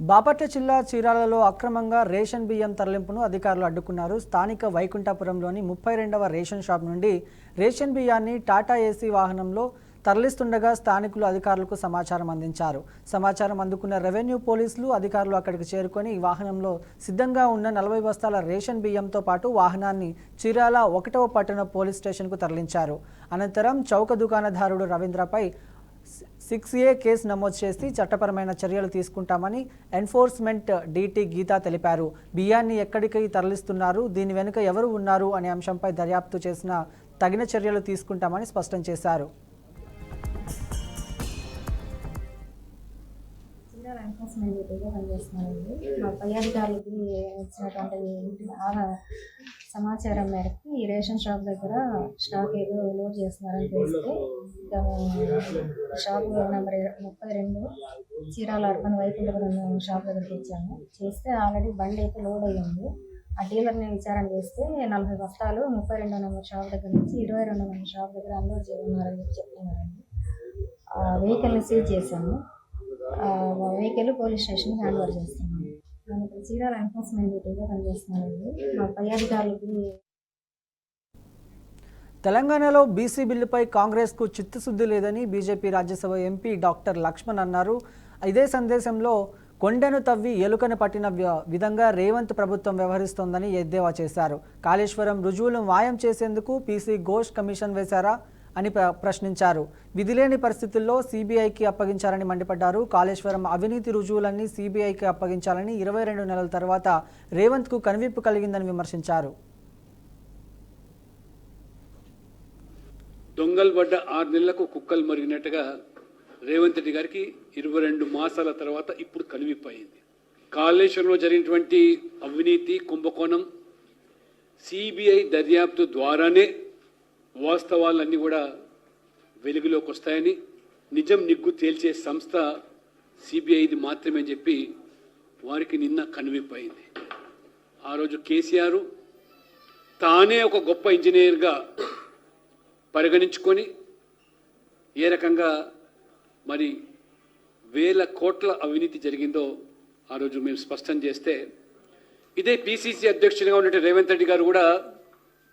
బాపట్ల జిల్లా చీరాలలో అక్రమంగా రేషన్ బియ్యం తరలింపును అధికారులు అడ్డుకున్నారు. స్థానిక వైకుంఠపురంలోని 32వ రేషన్ షాప్ నుండి రేషన్ బియ్యాన్ని టాటా ఏసీ వాహనంలో తరలిస్తుండగా స్థానికులు అధికారులకు సమాచారం అందించారు. సమాచారం అందుకున్న రెవెన్యూ పోలీసులు అధికారులు అక్కడికి చేరుకొని వాహనంలో సిద్ధంగా ఉన్న 40 బస్తాల రేషన్ బియ్యంతో పాటు వాహనాన్ని చీరాల 1వ పట్టణ పోలీస్ స్టేషన్కు తరలించారు. అనంతరం చౌక దుకాణదారుడు రవీంద్రపై 6A కేసు నమోదు చేసి చట్టపరమైన చర్యలు తీసుకుంటామని ఎన్ఫోర్స్మెంట్ డీటీ గీతా తెలిపారు. బియ్యాన్ని ఎక్కడికి తరలిస్తున్నారు, దీని వెనుక ఎవరు ఉన్నారు అనే అంశంపై దర్యాప్తు చేసిన తగిన చర్యలు తీసుకుంటామని స్పష్టం చేశారు. ఎన్ఫోర్స్మెంట్ డ్యూటీగా పనిచేస్తున్నానండి. మా పై అధికారులకి వచ్చినటువంటి సమాచారం మేరకు ఈ రేషన్ షాప్ దగ్గర స్టాక్ ఏదో లోడ్ చేస్తున్నారని తెలిస్తే shop number 32 Chirala urban Vaikunthapuram shop దగ్గరికి వచ్చాము. చేస్తే ఆల్రెడీ బండి అయితే లోడ్ అయ్యింది. ఆ డీలర్ని విచారణ చేస్తే 40 బస్తాలు 32 నెంబర్ షాప్ దగ్గర నుంచి 22 నెంబర్ షాప్ దగ్గర అన్లోడ్ చేయమన్నారని చెప్తున్నారండి. ఆ వెహికల్ని సీజ్ చేశాము. Vehicle police station hand over చేస్తున్నాను. నేను ఇక్కడ చీరాల ఎన్ఫోర్స్మెంట్ డ్యూటీగా పనిచేస్తున్నానండి. మా పై అధికారులకి తెలంగాణలో బీసీ బిల్లుపై కాంగ్రెస్కు చిత్తశుద్ధి లేదని BJP Rajya Sabha MP doctor Laxman అన్నారు. ఇదే సందేశంలో కొండను తవ్వి ఎలుకను పట్టిన విధంగా రేవంత్ ప్రభుత్వం వ్యవహరిస్తోందని ఎద్దేవా చేశారు. కాళేశ్వరం రుజువులను మాయం చేసేందుకు పీసీ ఘోష్ కమిషన్ వేశారా అని ప్రశ్నించారు. విధిలేని పరిస్థితుల్లో సీబీఐకి అప్పగించాలని మండిపడ్డారు. కాళేశ్వరం అవినీతి రుజువులన్నీ సీబీఐకి అప్పగించాలని 22 నెలల తర్వాత రేవంత్కు కనువిప్పు కలిగిందని విమర్శించారు. దొంగలు పడ్డ 6 నెలలకు కుక్కలు మరిగినట్టుగా రేవంత్ రెడ్డి గారికి 22 మాసాల తర్వాత ఇప్పుడు కనువిప్పు అయింది. కాళేశ్వరంలో జరిగినటువంటి అవినీతి కుంభకోణం సిబిఐ దర్యాప్తు ద్వారానే వాస్తవాలన్నీ కూడా వెలుగులోకి వస్తాయని, నిజం నిగ్గు తేల్చే సంస్థ సిబిఐది మాత్రమే చెప్పి వారికి నిన్న కనువిప్పు అయింది. ఆ రోజు కేసీఆర్ తానే ఒక గొప్ప ఇంజనీర్గా పరిగణించుకొని ఏ రకంగా మరి వేల కోట్ల అవినీతి జరిగిందో ఆ రోజు మేము స్పష్టం చేస్తే, ఇదే పిసిసి అధ్యక్షునిగా ఉన్నట్టు రేవంత్ రెడ్డి గారు కూడా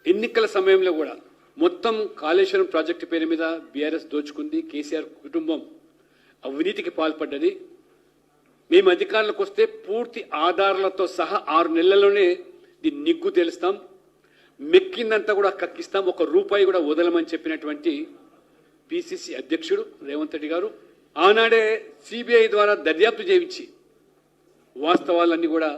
ఎన్నికల సమయంలో కూడా మొత్తం కాళేశ్వరం ప్రాజెక్టు పేరు మీద బీఆర్ఎస్ దోచుకుంది, కేసీఆర్ కుటుంబం అవినీతికి పాల్పడ్డది, మేము అధికారులకు వస్తే పూర్తి ఆధారాలతో సహా 6 నెలల్లోనే దీన్ని నిగ్గు తేలుస్తాం, మెక్కిందంతా కూడా కక్కిస్తాం, 1 రూపాయి కూడా వదలమని చెప్పినటువంటి పిసిసి అధ్యక్షుడు రేవంత్ రెడ్డి గారు ఆనాడే సిబిఐ ద్వారా దర్యాప్తు చేయించి వాస్తవాలన్నీ కూడా